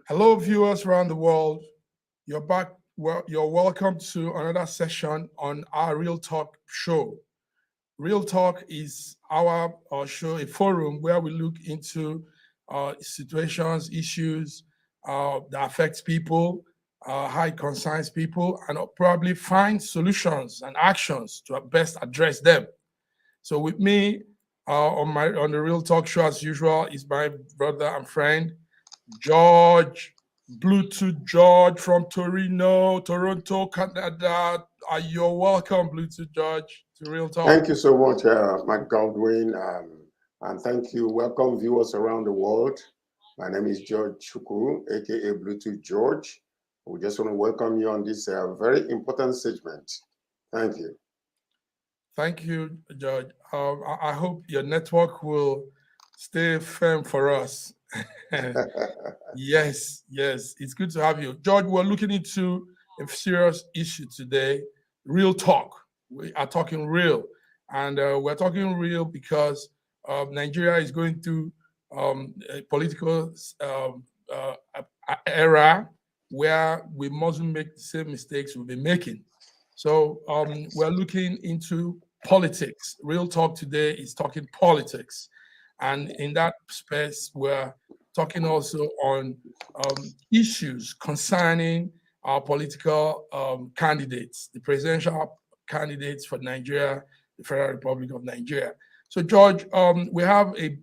Hello, viewers around the world. You're back. Well, you're welcome to another session on our Real Talk show. Real Talk is our show, a forum where we look into situations, issues that affect people, how it concerns people, and probably find solutions and actions to best address them. So with me on the Real Talk show, as usual, is my brother and friend George, Bluetooth George from Toronto, Canada. You're welcome, Bluetooth George, to Real Talk. Thank you so much, Mike Godwin, and thank you. Welcome, viewers around the world. My name is George Chukwu, aka Bluetooth George. We just want to welcome you on this very important segment. Thank you. Thank you, George. I hope your network will stay firm for us. Yes, it's good to have you. George, we're looking into a serious issue today, real talk. We are talking real. And we're talking real because Nigeria is going through a political era where we mustn't make the same mistakes we've been making. So we're looking into politics. Real talk today is talking politics. And in that space, we're talking also on issues concerning our political candidates, the presidential candidates for Nigeria, the Federal Republic of Nigeria. So, George, we have a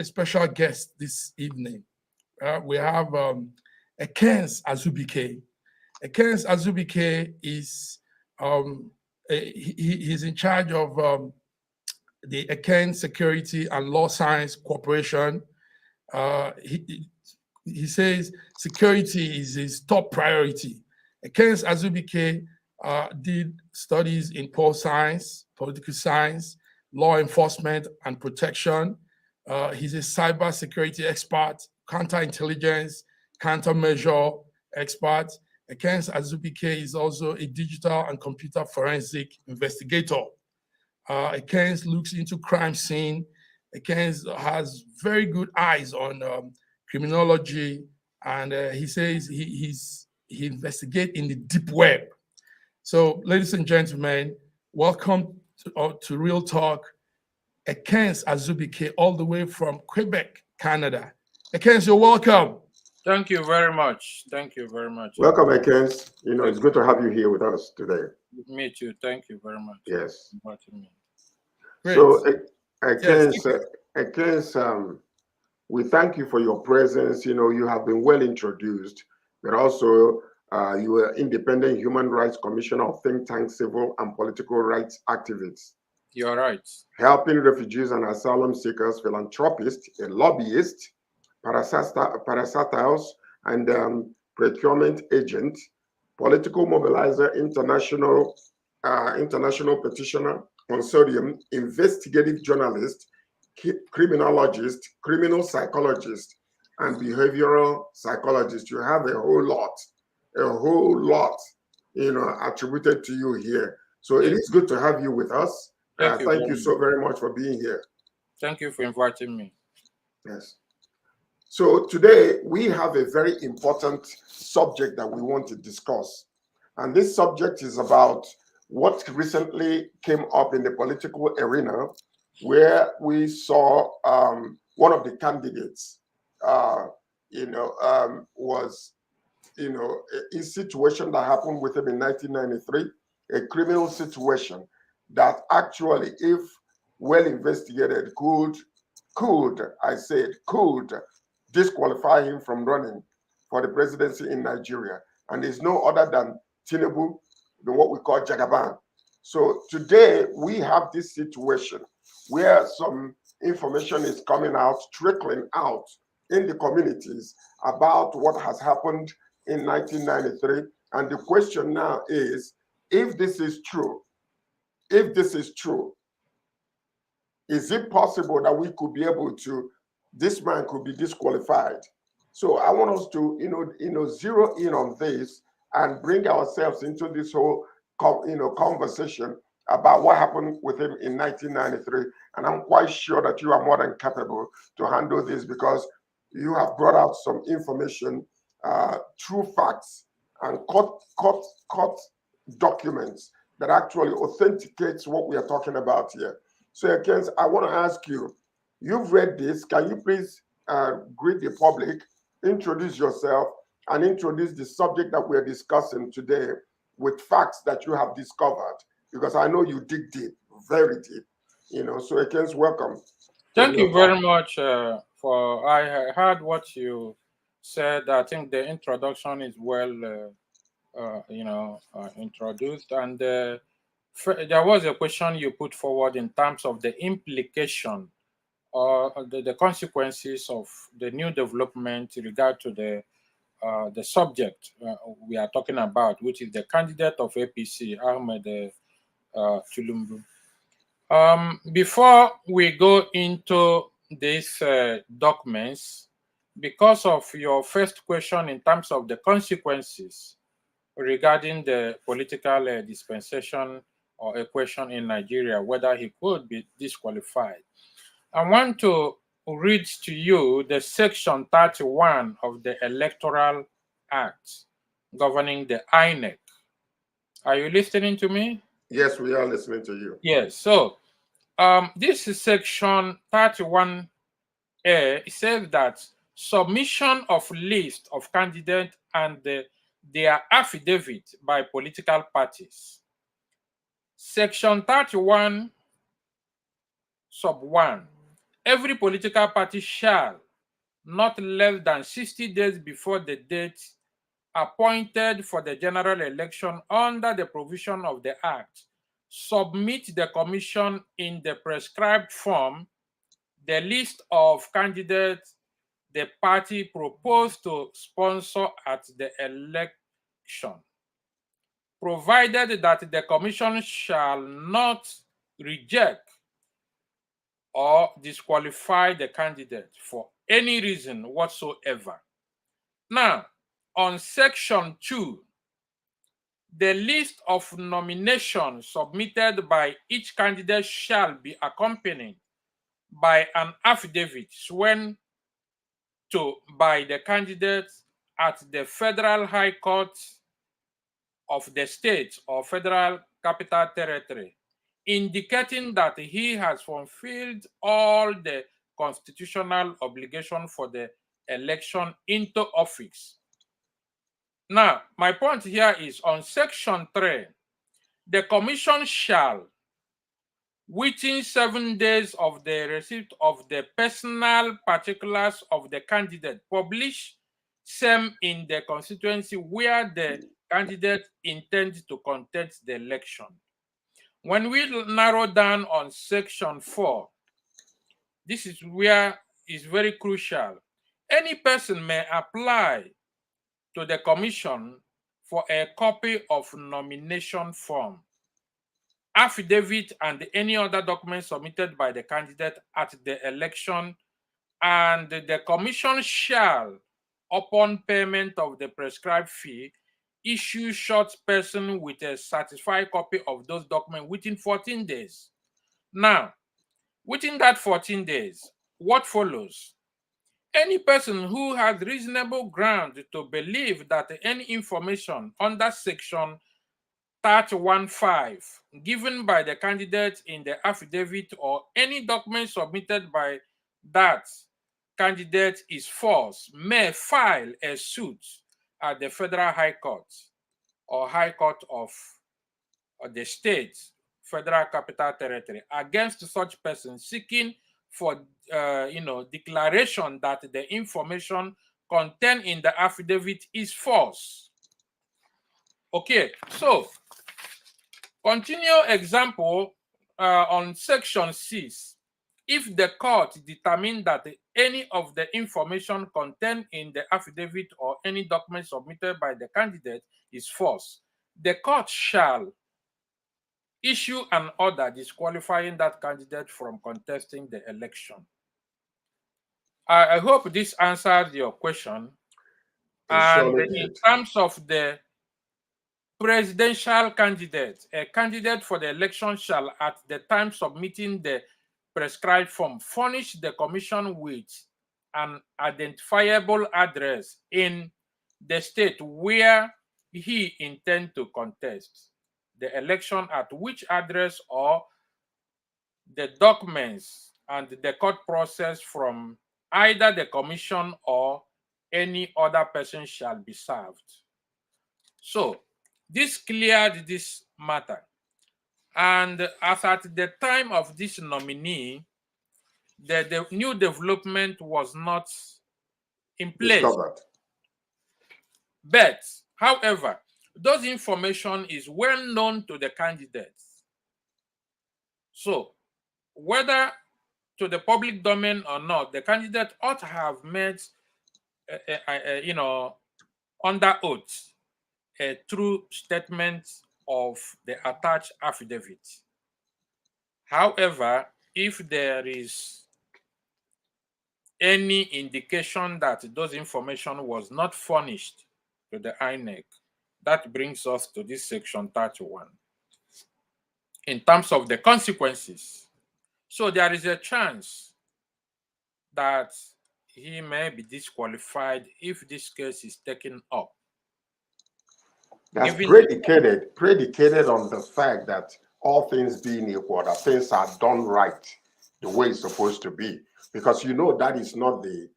special guest this evening. We have Ekens Azubike. Ekens Azubike is he's in charge of the Eken Security and Law Science Corporation. He says security is his top priority. Ekens Azubike did studies in science, political science, law enforcement and protection. He's a cyber security expert, counterintelligence, countermeasure expert. Ekens Azubike is also a digital and computer forensic investigator. Ekens looks into crime scene. Ekens has very good eyes on criminology, and he says he investigates in the deep web. So, ladies and gentlemen, welcome to Real Talk. Ekens Azubike, all the way from Quebec, Canada. Ekens, you're welcome. Thank you very much. Thank you very much. Welcome, Ekens. It's good to have you here with us today. Me too. Thank you very much. Yes. For inviting me. Great. So, Ekens, Yes. Ekens, we thank you for your presence. You have been well introduced, but also you are independent human rights commissioner of think tank civil and political rights activists. You're right. Helping refugees and asylum seekers, philanthropist, a lobbyist, parasitiles, and procurement agent, political mobilizer, international petitioner, consortium, investigative journalist, criminologist, criminal psychologist, and behavioral psychologist. You have a whole lot, attributed to you here. So it is good to have you with us. Thank you so very much for being here. Thank you for inviting me. Yes. So today we have a very important subject that we want to discuss. And this subject is about what recently came up in the political arena, where we saw one of the candidates, was, a situation that happened with him in 1993, a criminal situation that actually, if well investigated, could disqualify him from running for the presidency in Nigeria. And it's no other than Tinubu, what we call Jagaban. So today we have this situation where some information is coming out, trickling out in the communities about what has happened in 1993. And the question now is, if this is true, is it possible that we could be able to, this man could be disqualified? So I want us to, zero in on this and bring ourselves into this whole, conversation about what happened with him in 1993. And I'm quite sure that you are more than capable to handle this, because you have brought out some information, true facts, and court documents that actually authenticates what we are talking about here. So, again, I want to ask you, you've read this. Can you please greet the public, introduce yourself, and introduce the subject that we're discussing today with facts that you have discovered? Because I know you dig deep, very deep. So again, welcome. Thank you very much I heard what you said. I think the introduction is well introduced, and there was a question you put forward in terms of the implication or the consequences of the new development in regard to the subject we are talking about, which is the candidate of APC, Ahmed Tinubu. Before we go into these documents, because of your first question in terms of the consequences regarding the political dispensation or equation in Nigeria, whether he could be disqualified, I want to read to you the section 31 of the Electoral Act governing the INEC. Are you listening to me? Yes, we are listening to you. Yes. So this is section 31A. It says that submission of list of candidates and their affidavit by political parties. Section 31 sub 1. Every political party shall, not less than 60 days before the date appointed for the general election under the provision of the Act, submit the commission in the prescribed form the list of candidates the party proposed to sponsor at the election, provided that the commission shall not reject or disqualify the candidate for any reason whatsoever. Now, on section 2, the list of nominations submitted by each candidate shall be accompanied by an affidavit sworn to by the candidate at the Federal High Court of the state or Federal Capital Territory, indicating that he has fulfilled all the constitutional obligations for the election into office. Now, my point here is on section 3, the commission shall, within 7 days of the receipt of the personal particulars of the candidate, publish same in the constituency where the candidate intends to contest the election. When we narrow down on section 4, this is where it's very crucial. Any person may apply to the commission for a copy of nomination form, affidavit, and any other document submitted by the candidate at the election, and the commission shall, upon payment of the prescribed fee, issue such person with a certified copy of those documents within 14 days. Now, within that 14 days, what follows? Any person who has reasonable ground to believe that any information under section 31(5) given by the candidate in the affidavit or any document submitted by that candidate is false may file a suit at the Federal High Court or High Court of the state, Federal Capital Territory, against such person seeking for declaration that the information contained in the affidavit is false. Okay, so continue example on section 6. If the court determines that any of the information contained in the affidavit or any document submitted by the candidate is false, the court shall issue an order disqualifying that candidate from contesting the election. I hope this answered your question. And in terms of the presidential candidate, a candidate for the election shall, at the time submitting the prescribed form, furnish the commission with an identifiable address in the state where he intends to contest the election, at which address or the documents and the court process from either the commission or any other person shall be served. So this cleared this matter. And as at the time of this nominee, the new development was not in place. Discovered. But, however, those information is well known to the candidates. So, whether to the public domain or not, the candidate ought to have made, under oath, a true statement of the attached affidavit. However, if there is any indication that those information was not furnished to the INEC, that brings us to this section 31. In terms of the consequences, so there is a chance that he may be disqualified if this case is taken up. That's predicated on the fact that all things being equal, that things are done right the way it's supposed to be. Because you know that is not the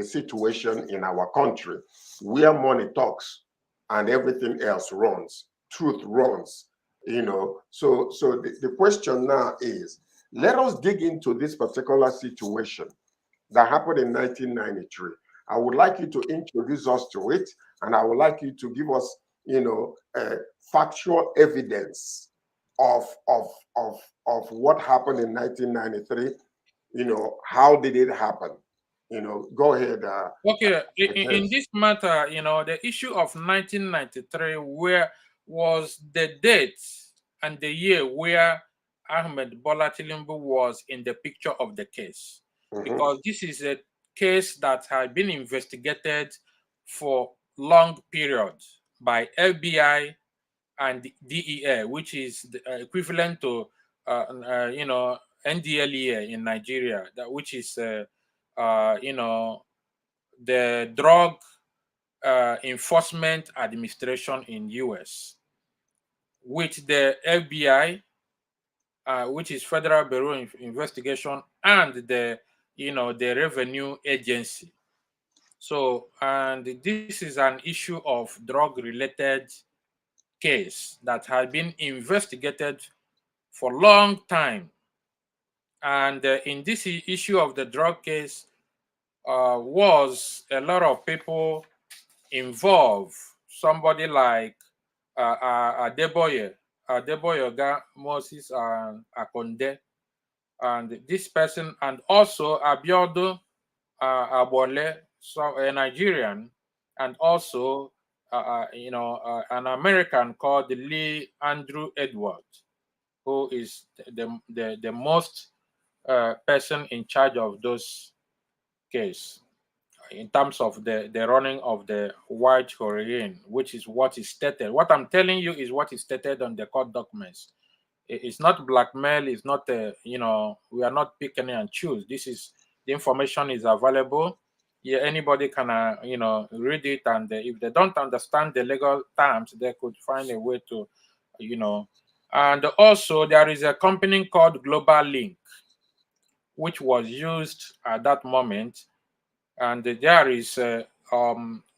situation in our country, where money talks and everything else runs, truth runs, So the question now is, let us dig into this particular situation that happened in 1993. I would like you to introduce us to it, and I would like you to give us, factual evidence of what happened in 1993. How did it happen? Go ahead. Okay, in this matter, the issue of 1993 was the date and the year where Ahmed Bola Tinubu was in the picture of the case. Because this is a case that had been investigated for long periods by FBI and DEA, which is the equivalent to NDLEA in Nigeria, which is the Drug Enforcement Administration in US, with the FBI, which is Federal Bureau of Investigation, and the Revenue Agency. So, and this is an issue of drug-related case that had been investigated for a long time. And in this issue of the drug case, was a lot of people involved. Somebody like Adeboye Moses Akonde, and this person, and also Abiodun Abole, so a Nigerian, and also an American called Lee Andrew Edward, who is the most person in charge of those case in terms of the running of the white heroin, which is what is stated. What I'm telling you is what is stated on the court documents. It's not blackmail. It's not we are not picking and choose. This is the information is available. Yeah, anybody can read it, and if they don't understand the legal terms, they could find a way to And also there is a company called Global Link, which was used at that moment, and there is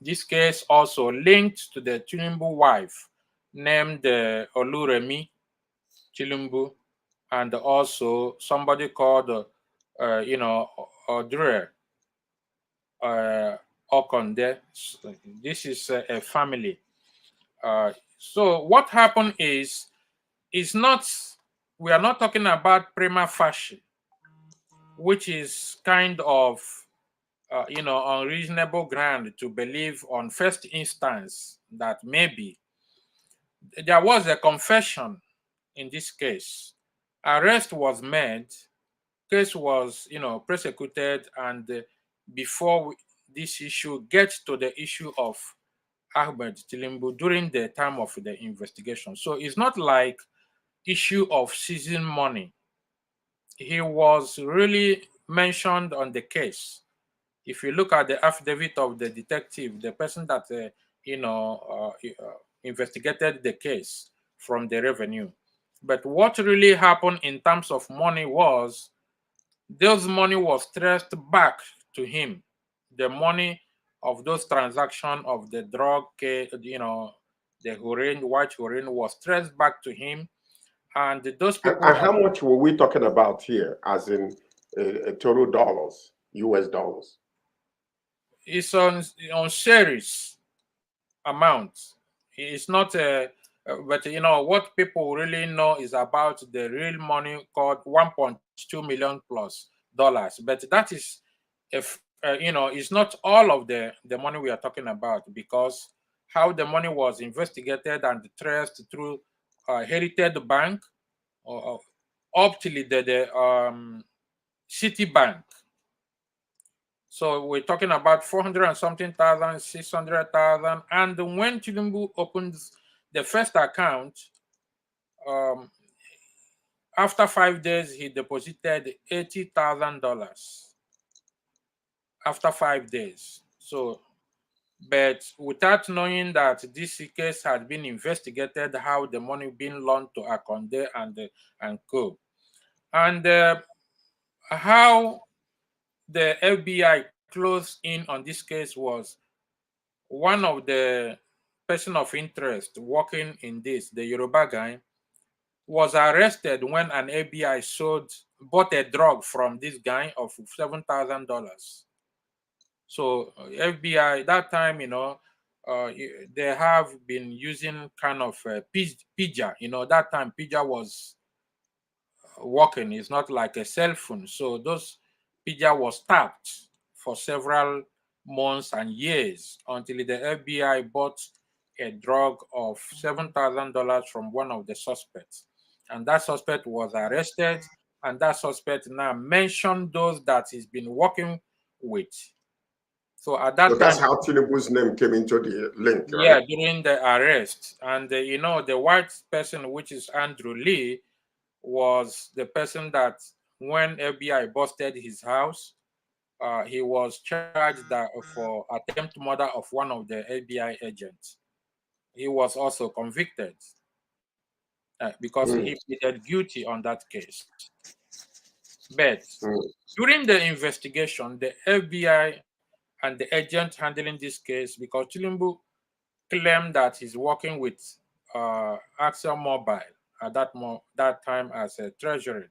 this case also linked to the Tinubu wife named Oluremi Tinubu, and also somebody called Odre Okonde. This is a family. So what happened is we are not talking about prima facie, which is kind of unreasonable ground to believe on first instance that maybe there was a confession in this case. Arrest was made, case was prosecuted, and before this issue gets to the issue of Ahmed Tinubu during the time of the investigation. So it's not like issue of seizing money. He was really mentioned on the case. If you look at the affidavit of the detective, the person that investigated the case from the revenue. But what really happened in terms of money was, those money was traced back to him. The money of those transactions of the drug, the heroin, white heroin, was traced back to him. And those people. And how much were we talking about here, as in total dollars, US dollars? It's on series amount. It's not but what people really know is about the real money called 1.2 million plus dollars. But that is, if it's not all of the money we are talking about, because how the money was investigated and traced through Heritage Bank up till the Citibank. So we're talking about 400 and something thousand, 600,000. And when Tinubu opens the first account, after 5 days, he deposited $80,000 after 5 days. So, but without knowing that this case had been investigated, how the money been loaned to Akonde and co. And how the FBI closed in on this case was, one of the person of interest working in this, the Yoruba guy, was arrested when an FBI bought a drug from this guy of $7,000. So FBI that time, they have been using kind of pager. That time pager was working. It's not like a cell phone. So those pager was tapped for several months and years until the FBI bought a drug of $7,000 from one of the suspects. And that suspect was arrested, and that suspect now mentioned those that he's been working with. So at that So that's time, how Tinubu's name came into the link, right? yeah, during the arrest. And the white person, which is Andrew Lee, was the person that when FBI busted his house, he was charged for attempt murder of one of the FBI agents. He was also convicted because he pleaded guilty on that case. But during the investigation, the FBI and the agent handling this case, because Tinubu claimed that he's working with Axel Mobile at that time as a treasury,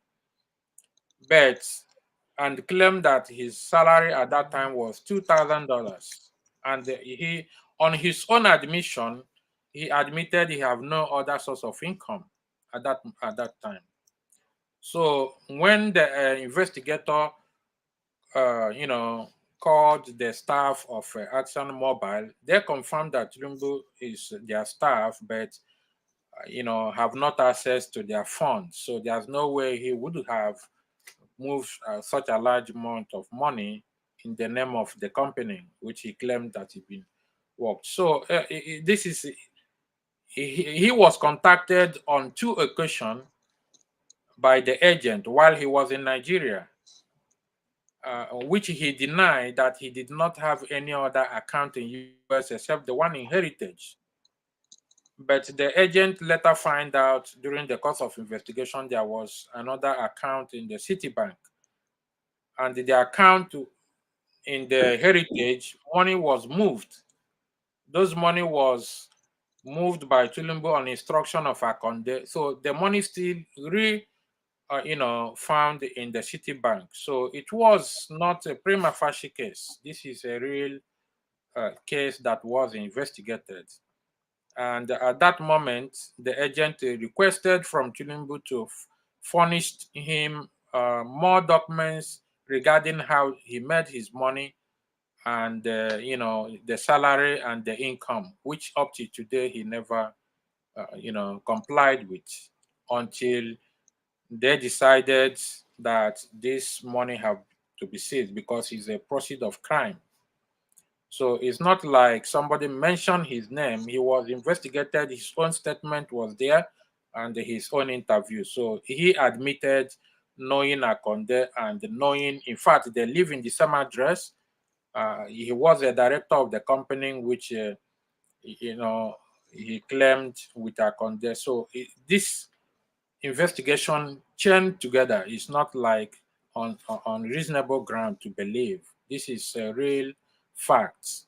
and claimed that his salary at that time was $2,000, and he, on his own admission, he admitted he have no other source of income at that time. So when the investigator, called the staff of Action Mobile, they confirmed that Tinubu is their staff, but have not access to their funds. So there's no way he would have moved such a large amount of money in the name of the company, which he claimed that he been worked. So this is he was contacted on 2 occasions by the agent while he was in Nigeria, which he denied that he did not have any other account in US except the one in Heritage. But the agent later found out during the course of investigation there was another account in the Citibank, and the account in the Heritage, money was moved. Those money was moved by Tinubu on instruction of Akonde. So the money still found in the Citibank. So it was not a prima facie case. This is a real case that was investigated. And at that moment, the agent requested from Tinubu to furnish him more documents regarding how he made his money and the salary and the income, which up to today he never complied with, until they decided that this money have to be seized because it's a proceed of crime. So it's not like somebody mentioned his name. He was investigated, his own statement was there, and his own interview. So he admitted knowing Akonde and knowing, in fact, they live in the same address, He was a director of the company which, he claimed with a contest. So this investigation chained together is not like on reasonable ground to believe. This is real facts.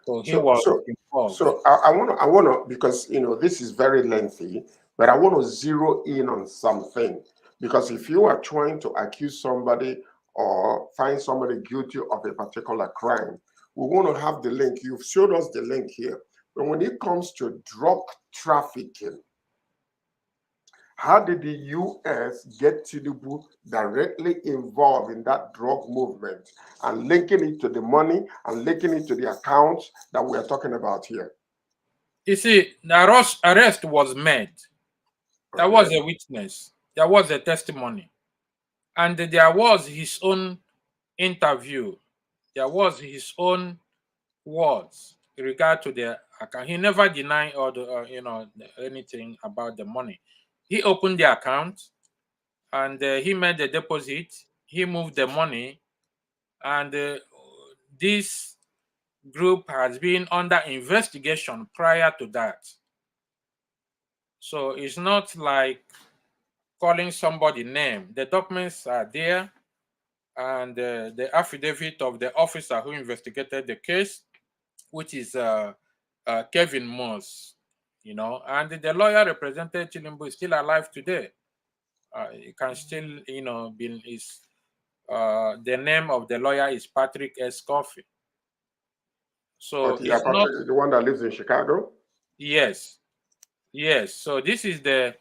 So he was involved. So I want to, because this is very lengthy, but I want to zero in on something, because if you are trying to accuse somebody or find somebody guilty of a particular crime, we want to have the link. You've showed us the link here, but when it comes to drug trafficking, how did the U.S. get Tinubu directly involved in that drug movement and linking it to the money and linking it to the accounts that we are talking about here? You see, the arrest was made. There was a witness. There was a testimony. And there was his own interview. There was his own words in regard to the account. He never denied or anything about the money. He opened the account and he made the deposit. He moved the money, and this group has been under investigation prior to that. So it's not like calling somebody name. The documents are there, and the affidavit of the officer who investigated the case, which is Kevin Moss, and the lawyer represented Tinubu is still alive today. He can still, the name of the lawyer is Patrick Seen Coffey. So okay, it's not the one that lives in Chicago. Yes. So this is the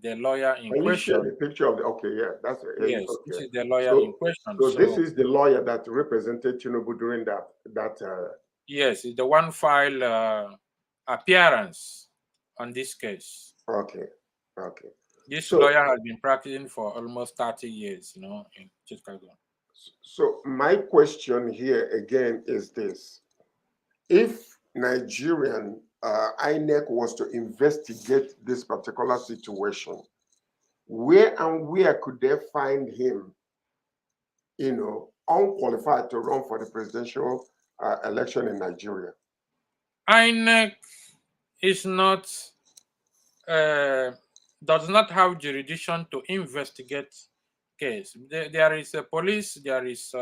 lawyer in Can question. you share the picture of the? Okay, yeah, that's it. Yes, okay. This is the lawyer in question. So this is the lawyer that represented Tinubu during that. Yes, it's the one file appearance on this case. Okay. This lawyer has been practicing for almost 30 years, in Chicago. So my question here again is this: if Nigerian INEC was to investigate this particular situation, where could they find him, unqualified to run for the presidential election in Nigeria? INEC is not, does not have jurisdiction to investigate case. There is a police, there is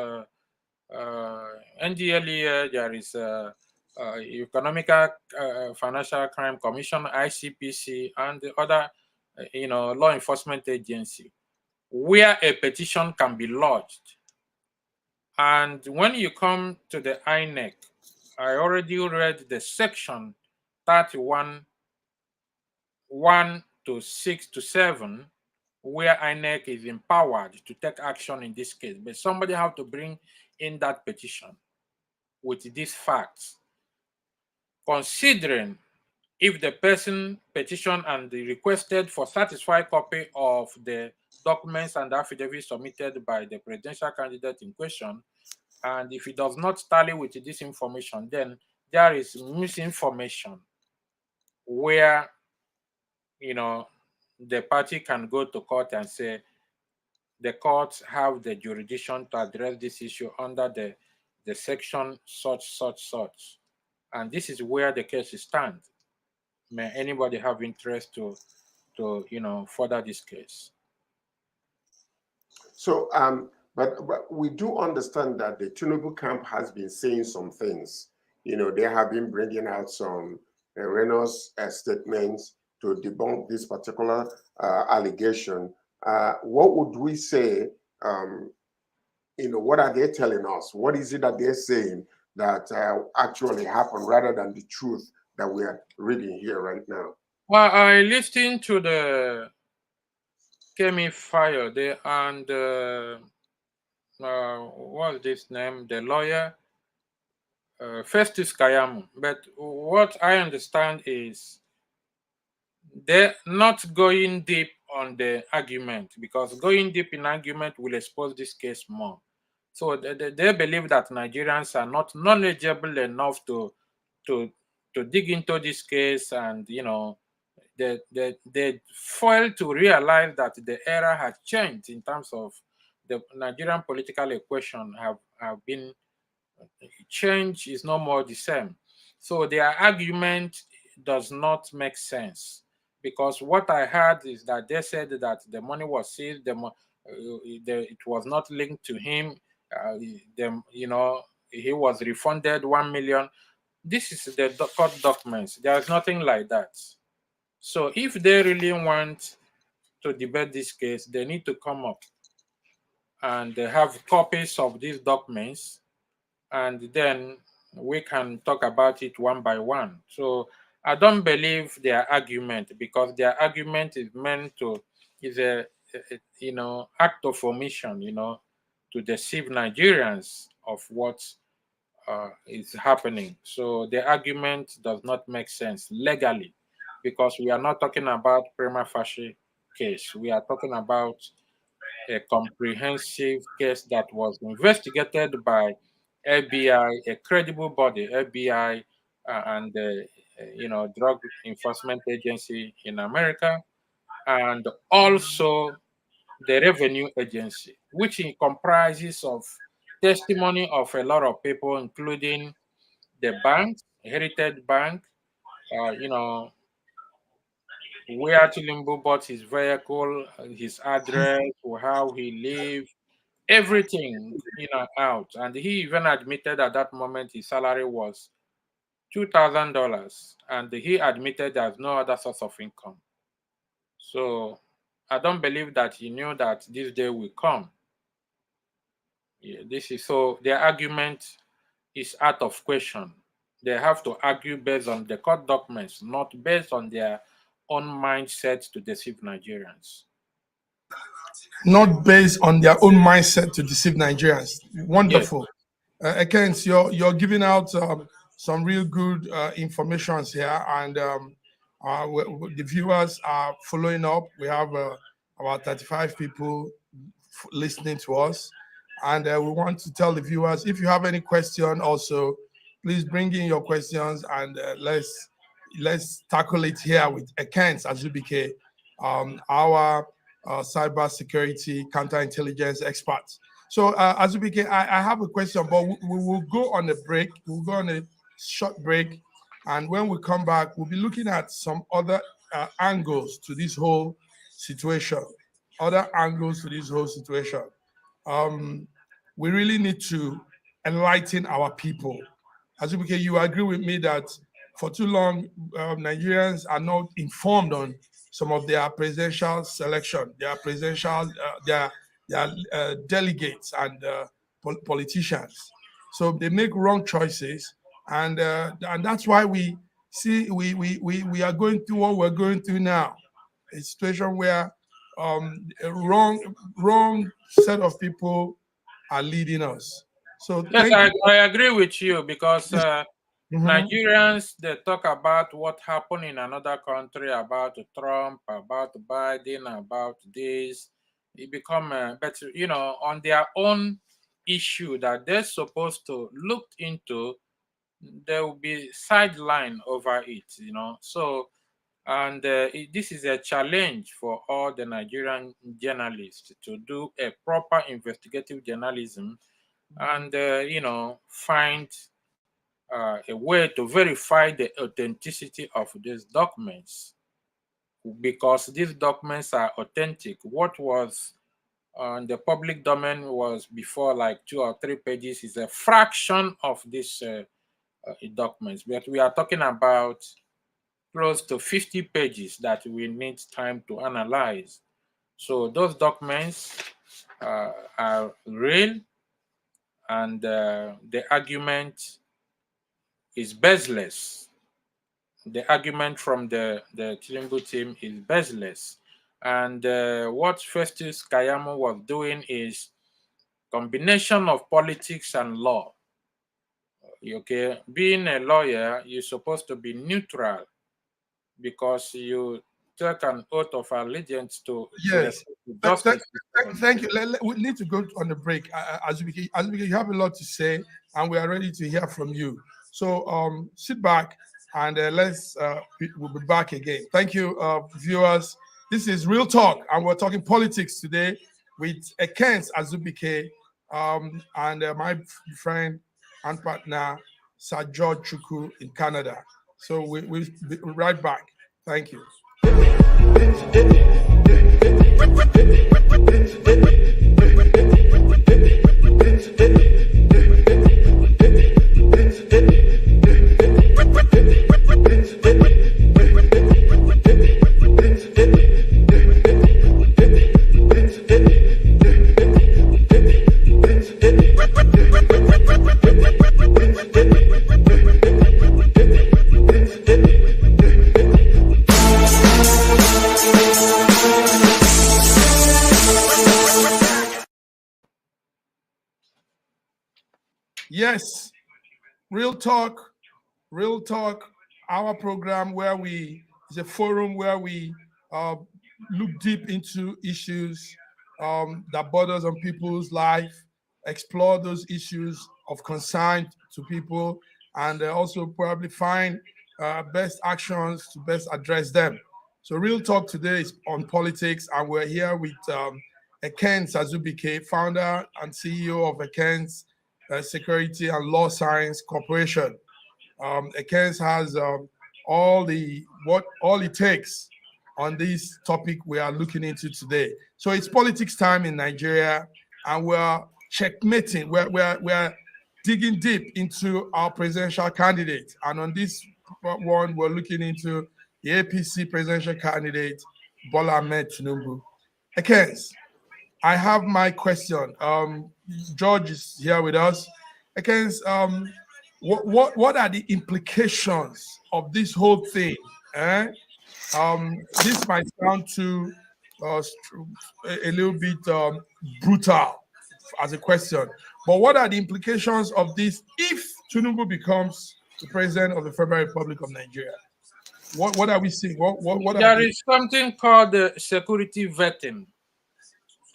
NDLEA, there is Economic Financial Crime Commission, ICPC, and the other, law enforcement agency, where a petition can be lodged. And when you come to the INEC, I already read the section 31, 1 to 6 to 7, where INEC is empowered to take action in this case. But somebody have to bring in that petition with these facts, considering if the person petitioned and requested for satisfied copy of the documents and affidavits submitted by the presidential candidate in question, and if it does not tally with this information, then there is misinformation where, the party can go to court and say the courts have the jurisdiction to address this issue under the section such. And this is where the case stands. May anybody have interest to further this case? So, but we do understand that the Tinubu camp has been saying some things. They have been bringing out some erroneous statements to debunk this particular allegation. What would we say? What are they telling us? What is it that they're saying that actually happened, rather than the truth that we are reading here right now? Well, I listened to the Kemi file there, and what's this name? The lawyer, Festus Kayamu. But what I understand is they're not going deep on the argument, because going deep in argument will expose this case more. So they believe that Nigerians are not knowledgeable enough to dig into this case, and they fail to realize that the era has changed in terms of the Nigerian political equation have been change is no more the same. So their argument does not make sense, because what I heard is that they said that the money was seized, it was not linked to him. He was refunded 1 million. This is the court documents. There's nothing like that. So if they really want to debate this case, they need to come up and have copies of these documents, and then we can talk about it one by one. So I don't believe their argument, because their argument is meant to is a act of omission, to deceive Nigerians of what is happening. So the argument does not make sense legally, because we are not talking about prima facie case. We are talking about a comprehensive case that was investigated by FBI, a credible body, FBI, and the Drug Enforcement Agency in America, and also the Revenue Agency, which comprises of testimony of a lot of people, including the bank, Heritage Bank, where Tinubu bought his vehicle, his address, how he lived, everything in and out. And he even admitted at that moment his salary was $2,000, and he admitted there's no other source of income. So I don't believe that he knew that this day will come. Yeah, so their argument is out of question. They have to argue based on the court documents, not based on their own mindset to deceive Nigerians. Not based on their own mindset to deceive Nigerians. Wonderful. Yes. Ekens, you're giving out some real good informations here, and the viewers are following up. We have about 35 people listening to us, and we want to tell the viewers, if you have any question also, please bring in your questions, and let's tackle it here with Ekens Azubike, our cyber security counterintelligence expert. So Azubike, I have a question, but we will go on a break. We'll go on a short break, and when we come back, we'll be looking at some other angles to this whole situation. We really need to enlighten our people. Azubike, you agree with me that for too long, Nigerians are not informed on some of their presidential selection, their presidential, their delegates and politicians. So they make wrong choices, and that's why we are going through what we're going through now. A situation where a wrong set of people are leading us. So yes, I agree with you, because Nigerians, they talk about what happened in another country, about Trump, about Biden, about this. It become better, on their own issue that they're supposed to look into, they will be sidelined over it, So, and this is a challenge for all the Nigerian journalists to do a proper investigative journalism, and find a way to verify the authenticity of these documents, because these documents are authentic. What was on the public domain was before like 2 or 3 pages is a fraction of these documents, but we are talking about close to 50 pages that we need time to analyze. So those documents are real, and the argument is baseless. The argument from the Tinubu team is baseless. And what Festus Kayamo was doing is combination of politics and law. Okay, being a lawyer, you're supposed to be neutral, because you take an oath of allegiance to justice. Thank you. We need to go on the break. As you have a lot to say, and we are ready to hear from you. So sit back, and we'll be back again. Thank you, viewers. This is Real Talk, and we're talking politics today. with Ekens Azubike and my friend and partner, Sir George Chuku in Canada. So we'll be right back. Thank you. Yes, Real Talk, our program where it's a forum where we look deep into issues that borders on people's life, explore those issues of concern to people, and also probably find best actions to best address them. So Real Talk today is on politics, and we're here with Ekens Azubike, founder and CEO of Ekens Security and Law Science Corporation. Ekens has all it takes on this topic we are looking into today. So it's politics time in Nigeria, and we're checkmating. We're digging deep into our presidential candidate, and on this one, we're looking into the APC presidential candidate, Bola Ahmed Tinubu. Ekens, I have my question. George is here with us. Ekens, what are the implications of this whole thing? This might sound too a little bit brutal as a question, but what are the implications of this if Tinubu becomes the president of the Federal Republic of Nigeria? What are we seeing? There is something called security vetting.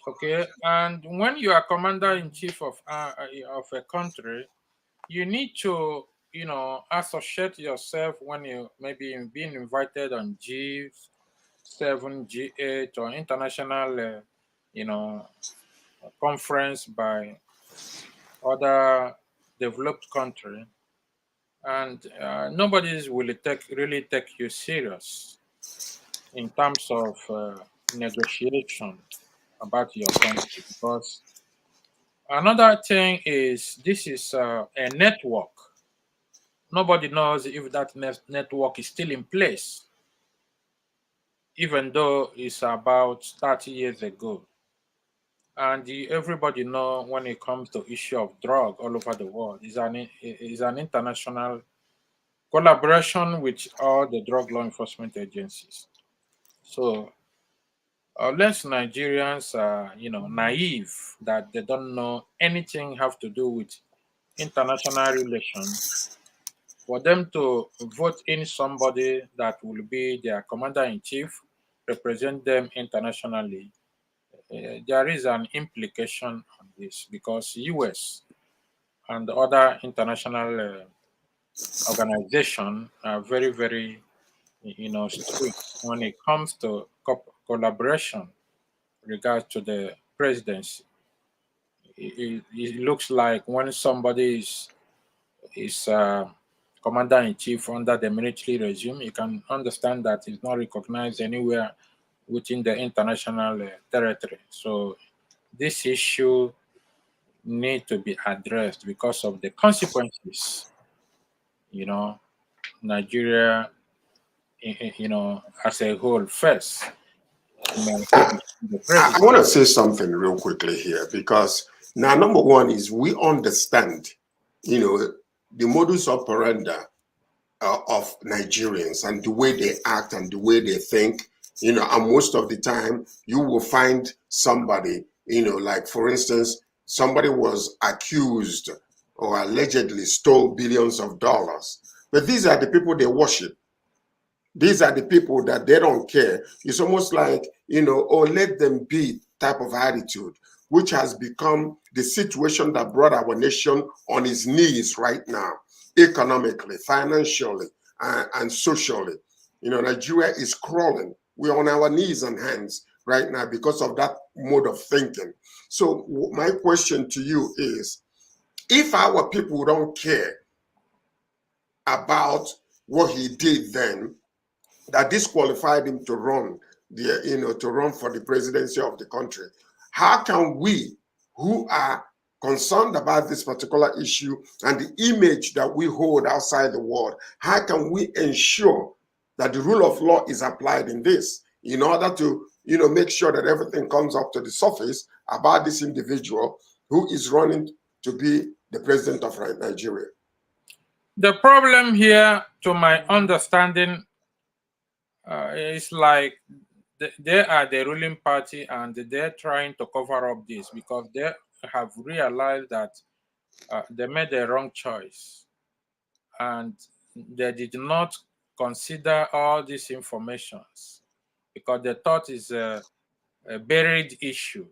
Okay, and when you are commander-in-chief of a country, you need to, associate yourself when you maybe being invited on G7, G8, or international, conference by other developed country, and nobody will really take you serious in terms of negotiation about your country. Because another thing is, this is a network. Nobody knows if that network is still in place, even though it's about 30 years ago. And everybody know when it comes to issue of drug all over the world, is an international collaboration with all the drug law enforcement agencies. So unless Nigerians are, naive that they don't know anything have to do with international relations, for them to vote in somebody that will be their commander-in-chief, represent them internationally, there is an implication on this, because US and other international organizations are very, very, strict when it comes to collaboration regards to the presidency. It looks like when somebody is commander-in-chief under the military regime, you can understand that it's not recognized anywhere within the international territory. So this issue need to be addressed because of the consequences. Nigeria, as a whole first. I want to say something real quickly here, because now, number one is we understand, the modus operandi of Nigerians and the way they act and the way they think, and most of the time you will find somebody, like for instance, somebody was accused or allegedly stole billions of dollars. But these are the people they worship. These are the people that they don't care. It's almost like, or let them be type of attitude, which has become the situation that brought our nation on its knees right now, economically, financially, and socially. Nigeria is crawling. We're on our knees and hands right now because of that mode of thinking. So my question to you is, if our people don't care about what he did then, that disqualified him to run to run for the presidency of the country, how can we, who are concerned about this particular issue and the image that we hold outside the world, how can we ensure that the rule of law is applied in this, in order to make sure that everything comes up to the surface about this individual who is running to be the president of Nigeria? The problem here, to my understanding, is like they are the ruling party and they're trying to cover up this because they have realized that they made the wrong choice and they did not consider all these informations because they thought it's a buried issue.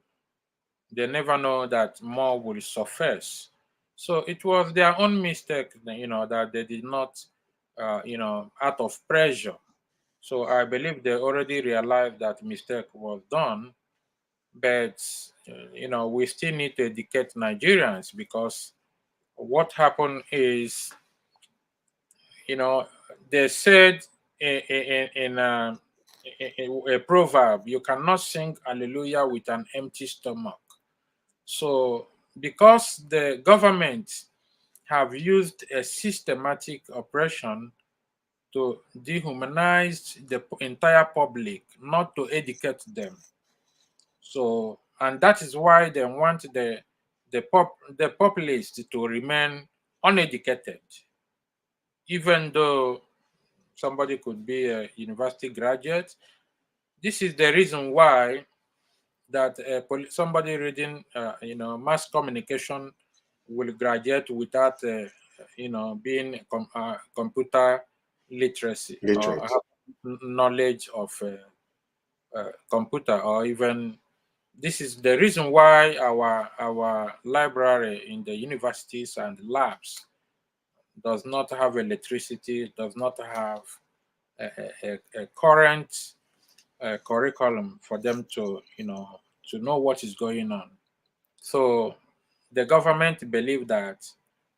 They never know that more will surface. So it was their own mistake, that they did not, out of pressure. So I believe they already realized that mistake was done, but we still need to educate Nigerians because what happened is, they said in a proverb, you cannot sing hallelujah with an empty stomach. So because the government have used a systematic operation to dehumanize the entire public, not to educate them. So, and that is why they want the populace to remain uneducated, even though somebody could be a university graduate. This is the reason why that somebody reading, mass communication will graduate without, being computer literacy or have knowledge of computer, or even this is the reason why our library in the universities and labs does not have electricity, does not have a current curriculum for them to know what is going on. So the government believe that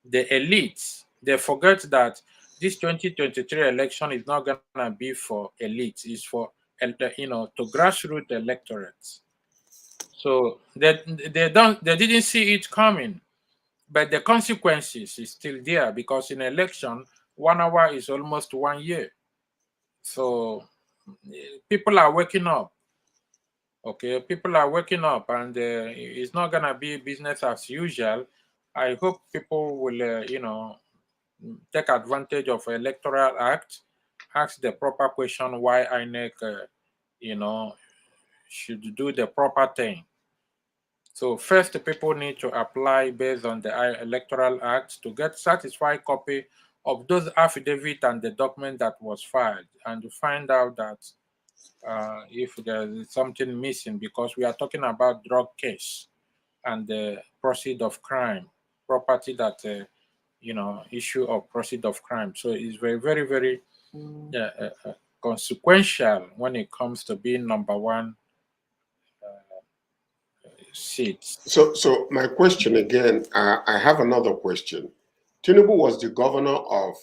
the elites, they forget that this 2023 election is not gonna be for elites, it's for to grassroots electorates. So they didn't see it coming, but the consequences is still there because in election 1 hour is almost 1 year. So people are waking up. Okay, people are waking up, and it's not gonna be business as usual. I hope people will, take advantage of Electoral Act, ask the proper question why INEC, should do the proper thing. So first, the people need to apply based on the Electoral Act to get satisfied copy of those affidavit and the document that was filed, and to find out that if there's something missing, because we are talking about drug case and the proceed of crime, property that, issue of proceed of crime. So it's very, very, very consequential when it comes to being number one seat. So my question again, I have another question. Tinubu was the governor of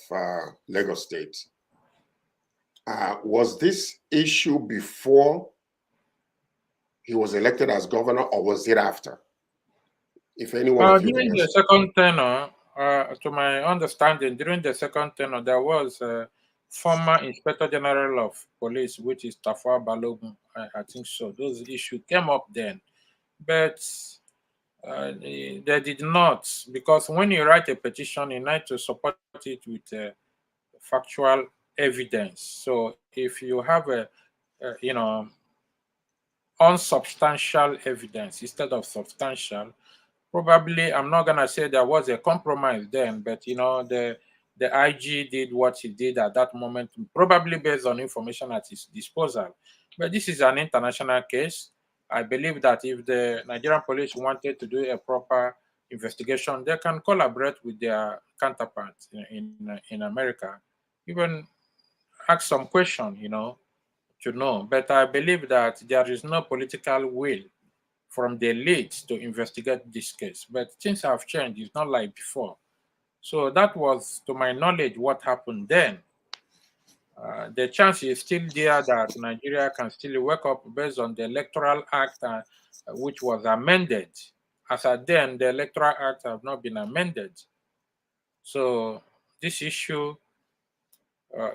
Lagos State. Was this issue before he was elected as governor, or was it after? If anyone of you During the second tenure, to my understanding, during the second tenure, there was a former Inspector General of Police, which is Tafawa Balogun. I think so. Those issues came up then, but they did not, because when you write a petition, you need to support it with factual evidence. So if you have a unsubstantial evidence instead of substantial, probably, I'm not gonna say there was a compromise then, but the IG did what he did at that moment, probably based on information at his disposal. But this is an international case. I believe that if the Nigerian police wanted to do a proper investigation, they can collaborate with their counterparts in America, even ask some question, to know. But I believe that there is no political will from the elites to investigate this case. But things have changed. It's not like before. So that was, to my knowledge, what happened then. The chance is still there that Nigeria can still wake up based on the Electoral Act, which was amended. As at then, the Electoral Act have not been amended. So this issue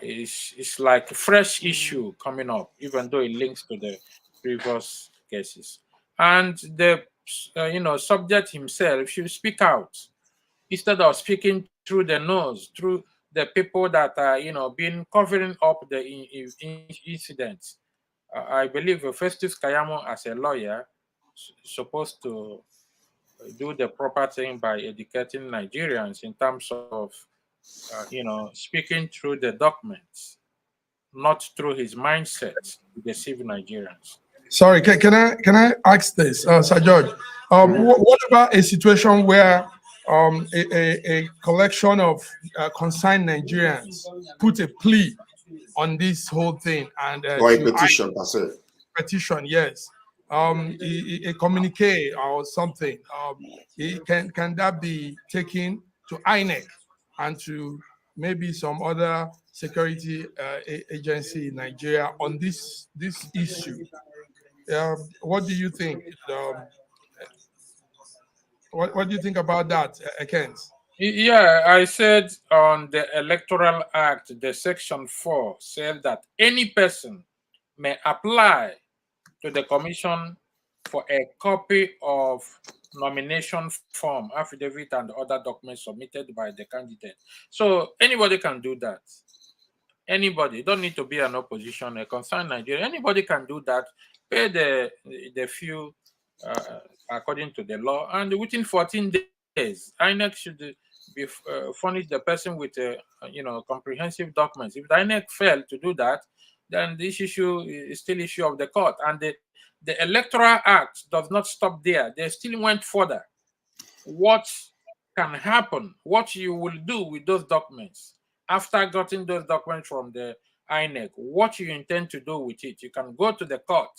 is like a fresh issue coming up, even though it links to the previous cases. And the subject himself should speak out instead of speaking through the nose, through the people that are been covering up the incidents. I believe Festus Kayamo, as a lawyer, supposed to do the proper thing by educating Nigerians in terms of speaking through the documents, not through his mindset to deceive Nigerians. Sorry, can I ask this, Sir George? What about a situation where a collection of concerned Nigerians put a plea on this whole thing and or a petition, per se? Petition, yes. A communique or something. Can that be taken to INEC and to maybe some other security agency in Nigeria on this issue? What do you think? What do you think about that, Kent? Yeah, I said on the Electoral Act, the Section 4 said that any person may apply to the Commission for a copy of nomination form, affidavit, and other documents submitted by the candidate. So anybody can do that. Anybody, don't need to be an opposition, a concerned Nigerian. Anybody can do that. Pay the fee according to the law, and within 14 days, INEC should be furnish the person with comprehensive documents. If the INEC failed to do that, then this issue is still issue of the court. And the Electoral Act does not stop there. They still went further. What can happen? What you will do with those documents after getting those documents from the INEC? What you intend to do with it? You can go to the court.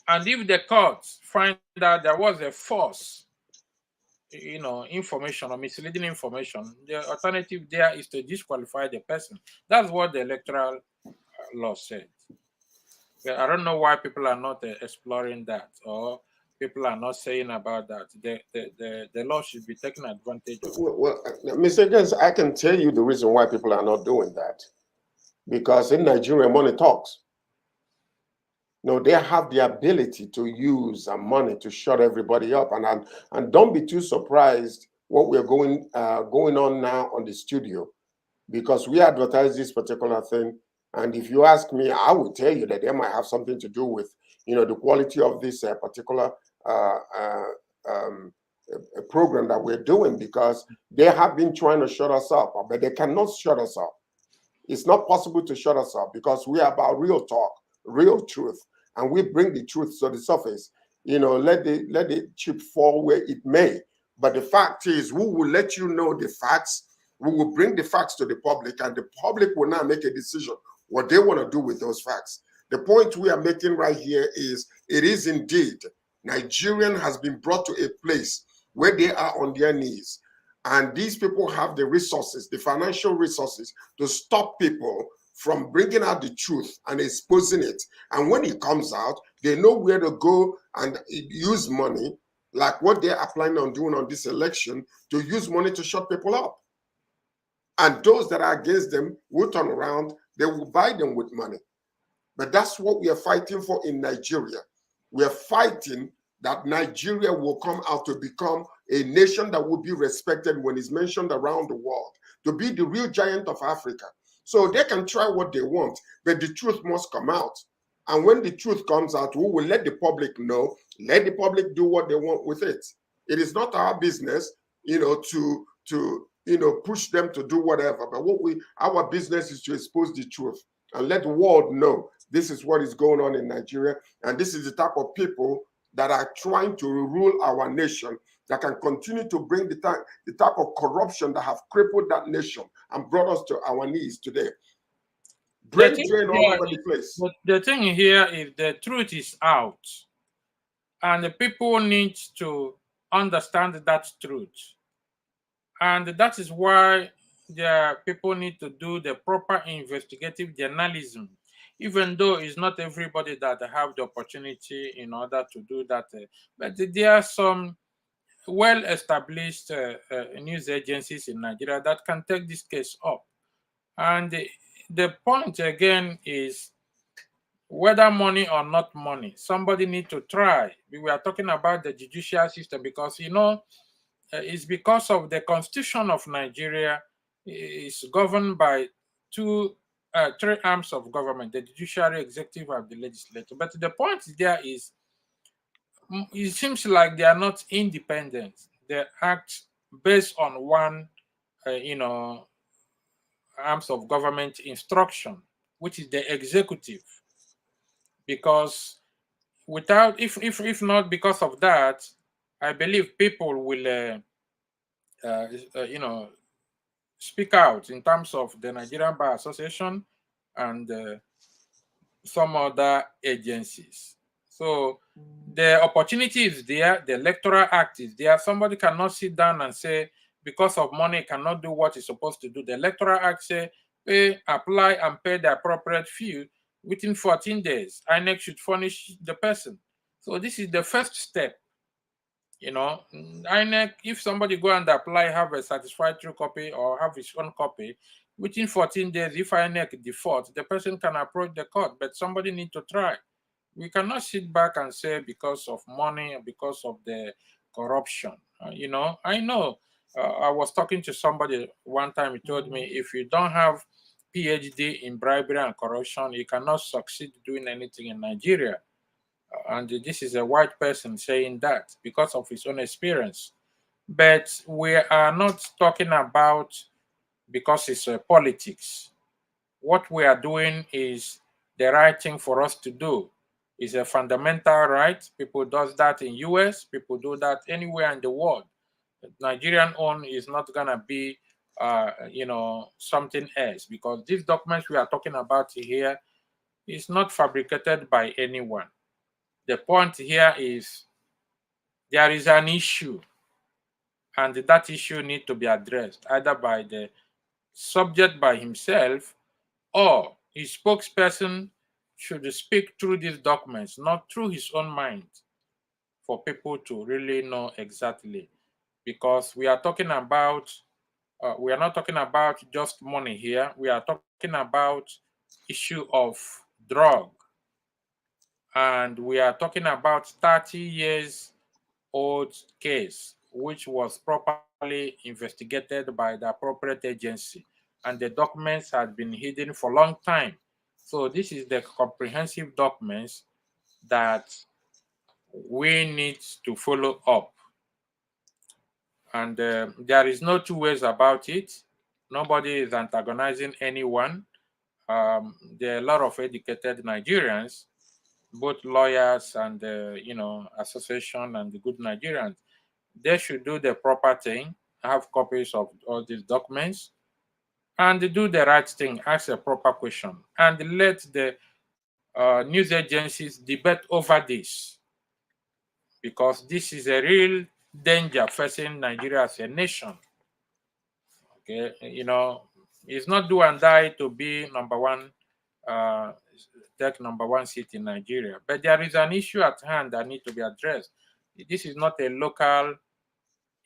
And if the court find that there was a false, information or misleading information, the alternative there is to disqualify the person. That's what the electoral law said. I don't know why people are not exploring that, or people are not saying about that. The law should be taken advantage of. Well, Mr. Gens, I can tell you the reason why people are not doing that. Because in Nigeria, money talks. No, they have the ability to use money to shut everybody up, and don't be too surprised what we're going on now on the studio, because we advertise this particular thing, and if you ask me, I will tell you that they might have something to do with the quality of this particular program that we're doing, because they have been trying to shut us up, but they cannot shut us up. It's not possible to shut us up because we are about real talk, real truth, and we bring the truth to the surface. Let the chip fall where it may. But the fact is, we will let you know the facts. We will bring the facts to the public, and the public will now make a decision what they want to do with those facts. The point we are making right here is, it is indeed, Nigerian has been brought to a place where they are on their knees. And these people have the resources, the financial resources, to stop people from bringing out the truth and exposing it. And when it comes out, they know where to go and use money, like what they're planning on doing on this election, to use money to shut people up. And those that are against them will turn around, they will buy them with money. But that's what we are fighting for in Nigeria. We are fighting that Nigeria will come out to become a nation that will be respected when it's mentioned around the world, to be the real giant of Africa. So they can try what they want, but the truth must come out. And when the truth comes out, we will let the public know, let the public do what they want with it. It is not our business, to push them to do whatever. But our business is to expose the truth and let the world know this is what is going on in Nigeria. And this is the type of people that are trying to rule our nation, that can continue to bring the type of corruption that have crippled that nation and brought us to our knees today. brain drain all over the place. The thing here is the truth is out, and the people need to understand that truth, and that is why the people need to do the proper investigative journalism, even though it's not everybody that have the opportunity in order to do that. But there are some well-established news agencies in Nigeria that can take this case up. And the point again is whether money or not money, somebody need to try. We are talking about the judicial system because, it's because of the constitution of Nigeria is governed by three arms of government, the judiciary, executive, and the legislature. But the point there is, it seems like they are not independent. They act based on one, arms of government instruction, which is the executive. Because without, if not because of that, I believe people will, speak out in terms of the Nigerian Bar Association and some other agencies. So the opportunity is there, the Electoral Act is there. Somebody cannot sit down and say, because of money, cannot do what it's supposed to do. The Electoral Act say, pay, apply, and pay the appropriate fee within 14 days. INEC should furnish the person. So this is the first step. INEC, if somebody go and apply, have a satisfied true copy or have his own copy, within 14 days, if INEC default, the person can approach the court, but somebody need to try. We cannot sit back and say because of money or because of the corruption. I know. I was talking to somebody one time. He told me, if you don't have PhD in bribery and corruption, you cannot succeed doing anything in Nigeria. And this is a white person saying that because of his own experience. But we are not talking about because it's politics. What we are doing is the right thing for us to do. It's a fundamental right. People do that in US. People do that anywhere in the world. Nigerian own is not gonna be, something else, because these documents we are talking about here is not fabricated by anyone. The point here is there is an issue, and that issue needs to be addressed either by the subject by himself, or his spokesperson should speak through these documents, not through his own mind, for people to really know exactly. Because we are talking about, we are not talking about just money here. We are talking about issue of drug, and we are talking about 30 years old case, which was properly investigated by the appropriate agency, and the documents had been hidden for a long time. So this is the comprehensive documents that we need to follow up. And there is no two ways about it. Nobody is antagonizing anyone. There are a lot of educated Nigerians, both lawyers and association and the good Nigerians. They should do the proper thing, have copies of all these documents, and do the right thing, ask a proper question, and let the news agencies debate over this, because this is a real danger facing Nigeria as a nation. Okay, it's not do and die to be number one, take number one seat in Nigeria, but there is an issue at hand that needs to be addressed. This is not a local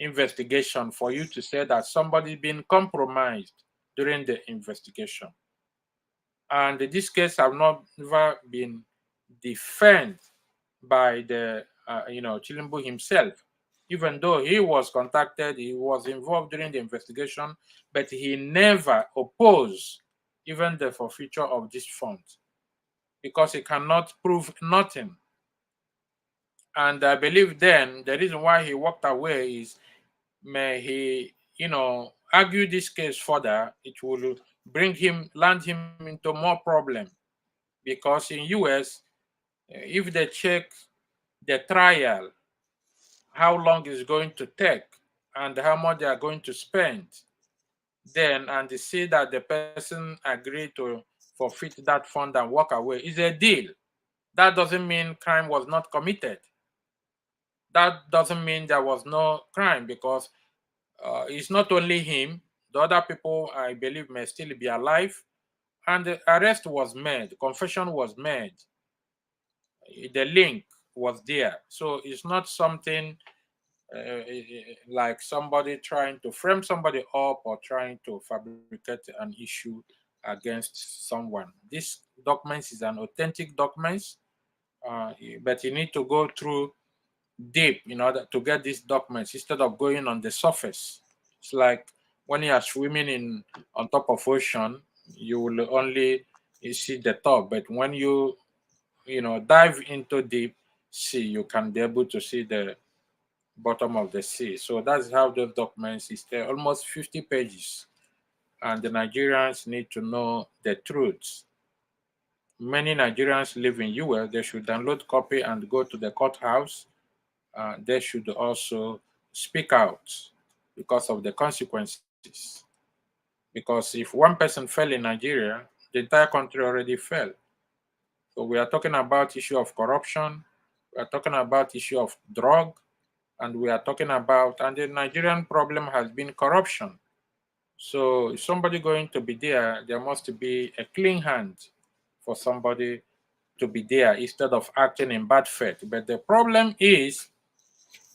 investigation for you to say that somebody been compromised during the investigation. And this case have never been defended by the Tinubu himself, even though he was contacted, he was involved during the investigation, but he never opposed even the forfeiture of this fund, because he cannot prove nothing. And I believe then the reason why he walked away is, may he, argue this case further, it will land him into more problem. Because in US, if they check the trial, how long it's going to take and how much they are going to spend, then, and they see that the person agreed to forfeit that fund and walk away. It's a deal. That doesn't mean crime was not committed. That doesn't mean there was no crime, because it's not only him. The other people, I believe, may still be alive. And the arrest was made, confession was made. The link was there. So it's not something like somebody trying to frame somebody up or trying to fabricate an issue against someone. This document is an authentic document, but you need to go through deep in order to get these documents instead of going on the surface. It's like when you are swimming on top of ocean, you will only see the top, but when you dive into deep sea, you can be able to see the bottom of the sea. So that's how those documents is there, almost 50 pages. And the Nigerians need to know the truth. Many Nigerians live in US. They should download copy and go to the courthouse. They should also speak out because of the consequences. Because if one person fell in Nigeria, the entire country already fell. So we are talking about issue of corruption. We are talking about issue of drug. And we are talking about, and the Nigerian problem has been corruption. So if somebody going to be there, there must be a clean hand for somebody to be there instead of acting in bad faith. But the problem is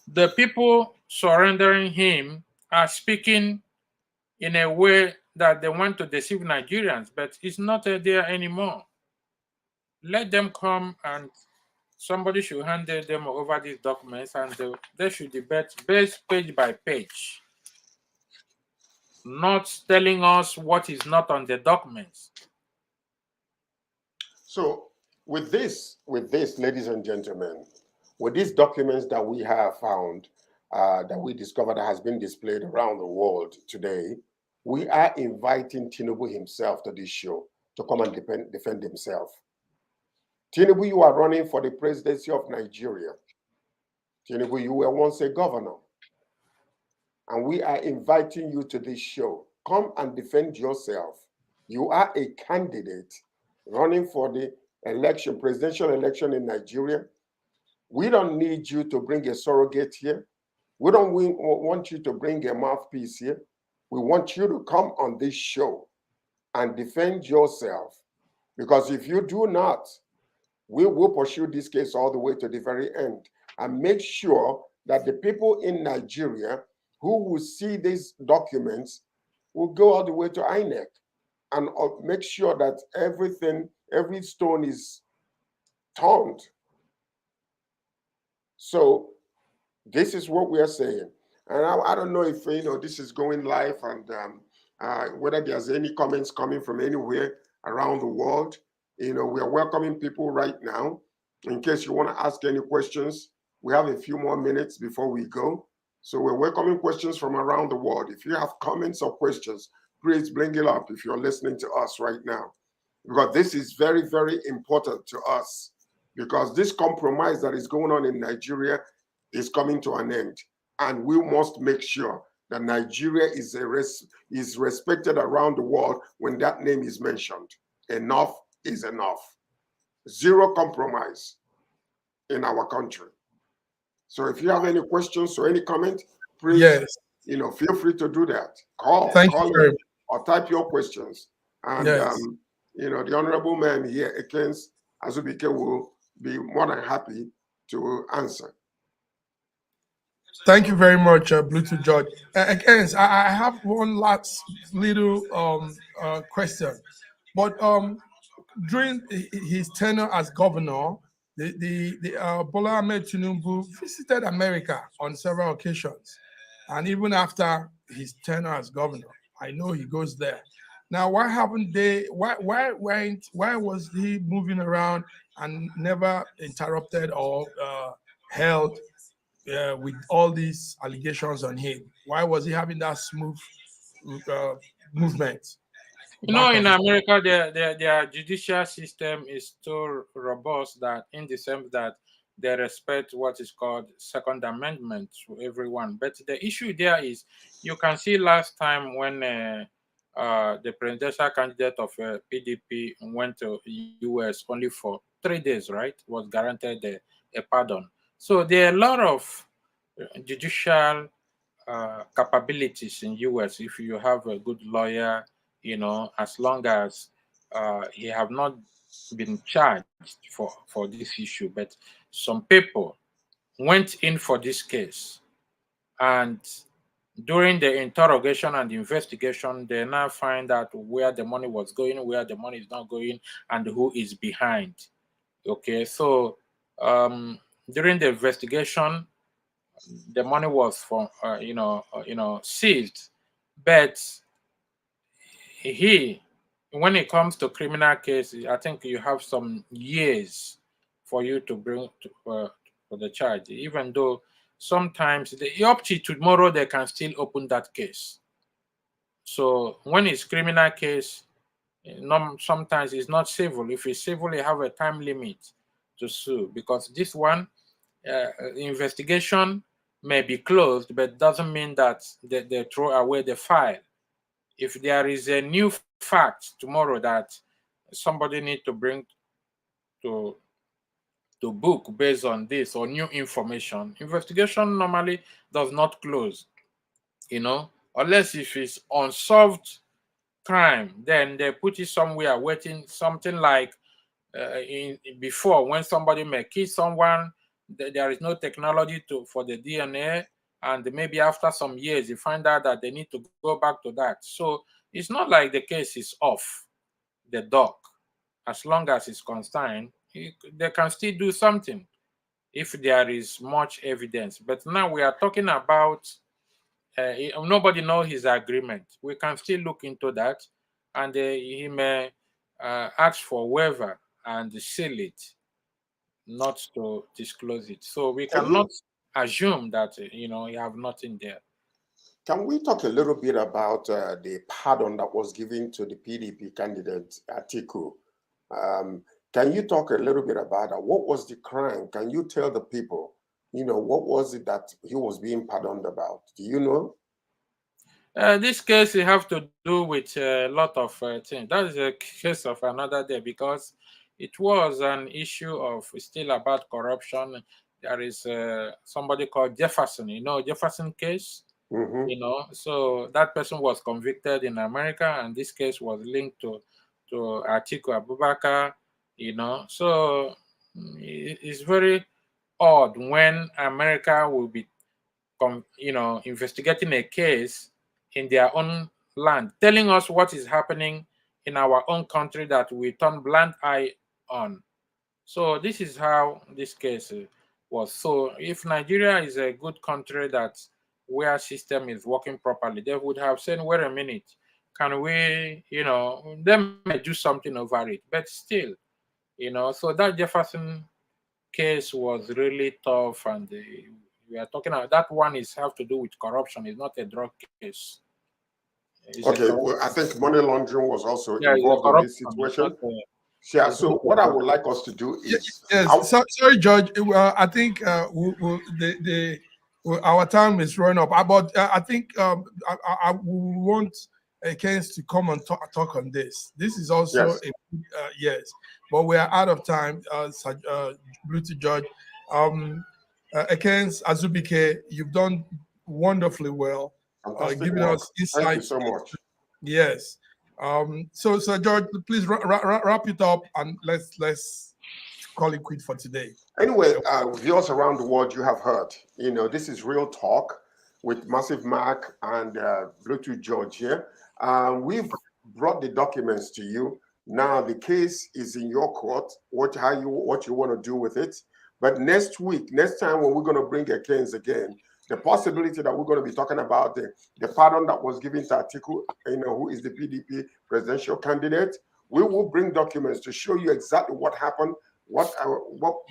the people surrendering him are speaking in a way that they want to deceive Nigerians, but it's not there anymore. Let them come, and somebody should hand them over these documents, and they should debate based page by page, not telling us what is not on the documents. So with this, ladies and gentlemen, with these documents that we have found, that we discovered that has been displayed around the world today, we are inviting Tinubu himself to this show to come and defend himself. Tinubu, you are running for the presidency of Nigeria. Tinubu, you were once a governor. And we are inviting you to this show. Come and defend yourself. You are a candidate running for the election, presidential election in Nigeria. We don't need you to bring a surrogate here. We don't want you to bring a mouthpiece here. We want you to come on this show and defend yourself. Because if you do not, we will pursue this case all the way to the very end and make sure that the people in Nigeria who will see these documents will go all the way to INEC and make sure that every stone is turned. So this is what we are saying. And I don't know if this is going live and whether there's any comments coming from anywhere around the world. We are welcoming people right now. In case you want to ask any questions, we have a few more minutes before we go. So we're welcoming questions from around the world. If you have comments or questions, please bring it up if you're listening to us right now. Because this is very, very important to us. Because this compromise that is going on in Nigeria is coming to an end. And we must make sure that Nigeria is respected around the world when that name is mentioned. Enough is enough. Zero compromise in our country. So if you have any questions or any comment, please, feel free to do that. Call in or type your questions. And, the honorable man here, Ekens Azubike, will be more than happy to answer. Thank you very much, Bluetooth George. Again, I have one last little question. But during his tenure as governor, Bola Ahmed Tinubu visited America on several occasions, and even after his tenure as governor, I know he goes there. Now, why haven't they? Why was he moving around and never interrupted or held with all these allegations on him? Why was he having that smooth movement? In America, their judicial system is so robust that, in the sense that they respect what is called Second Amendment to everyone. But the issue there is, you can see last time when the presidential candidate of PDP went to US only for 3 days, right? Was granted a pardon. So there are a lot of judicial capabilities in US if you have a good lawyer, as long as he have not been charged for this issue. But some people went in for this case, and during the interrogation and investigation, they now find out where the money was going, where the money is not going, and who is behind. Okay, so during the investigation, the money was for seized, but when it comes to criminal cases, I think you have some years for you to bring for the charge, even though sometimes up to tomorrow they can still open that case. So when it's criminal case, sometimes it's not civil. If it's civil, you have a time limit to sue, because this one investigation may be closed, but doesn't mean that they throw away the file. If there is a new fact tomorrow that somebody need to bring to book based on this, or new information, investigation normally does not close, unless if it's unsolved crime, then they put it somewhere waiting, something like before, when somebody may kill someone, there is no technology for the DNA, and maybe after some years you find out that they need to go back to that. So it's not like the case is off the dock. As long as it's consigned, they can still do something if there is much evidence. But now we are talking about nobody knows his agreement. We can still look into that, and he may ask for waiver and seal it, not to disclose it. So we cannot assume that you have nothing there. Can we talk a little bit about the pardon that was given to the PDP candidate Atiku? Can you talk a little bit about that? What was the crime? Can you tell the people, what was it that he was being pardoned about? Do you know? This case, you have to do with a lot of things. That is a case of another day, because it was an issue of still about corruption. There is somebody called Jefferson, Jefferson case. Mm-hmm. So that person was convicted in America, and this case was linked to Atiku Abubakar. So it's very odd when America will be investigating a case in their own land, telling us what is happening in our own country that we turn blind eye on. So this is how this case was. So if Nigeria is a good country where system is working properly, they would have said, wait a minute, can we, they may do something over it, but still, so that Jefferson case was really tough, and we are talking about that one have to do with corruption. It's not a drug case. Okay, well, I think money laundering was also involved in this situation. Yeah, so what I would like us to do is... Yes, sorry, Judge. I think our time is running up. But I think I want Keynes to come and talk on this. This is also yes, but we are out of time. Bluetooth Judge, Keynes Azubike, you've done wonderfully well, giving us insight. Thank you so much. Yes. So George, please wrap it up, and let's call it quit for today. Anyway, viewers around the world, you have heard. This is Real Talk with Massive Mark and Bluetooth George here. We've brought the documents to you. Now the case is in your court. What you want to do with it. But next time when we're going to bring a case again, the possibility that we're going to be talking about the pardon that was given to Atiku, who is the PDP presidential candidate, we will bring documents to show you exactly what happened, what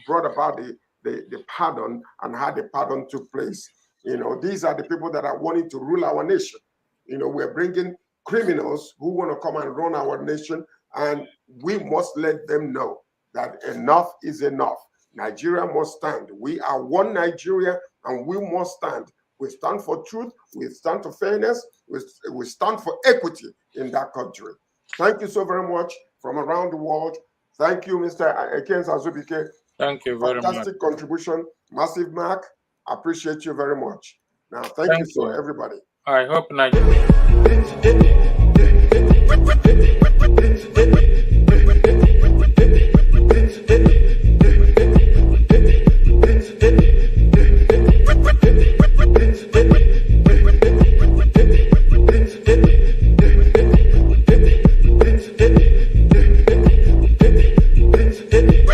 brought about the pardon, and how the pardon took place. These are the people that are wanting to rule our nation. We're bringing criminals who want to come and run our nation, and we must let them know that enough is enough. Nigeria must stand. We are one Nigeria, and we must stand We stand for truth. We stand for fairness. We stand for equity in that country. Thank you so very much from around the world. Thank you, Mr. Ekens Azubike. Thank you very much. Fantastic contribution. Massive mark. Appreciate you very much. Now, thank you, everybody. I hope Nigeria.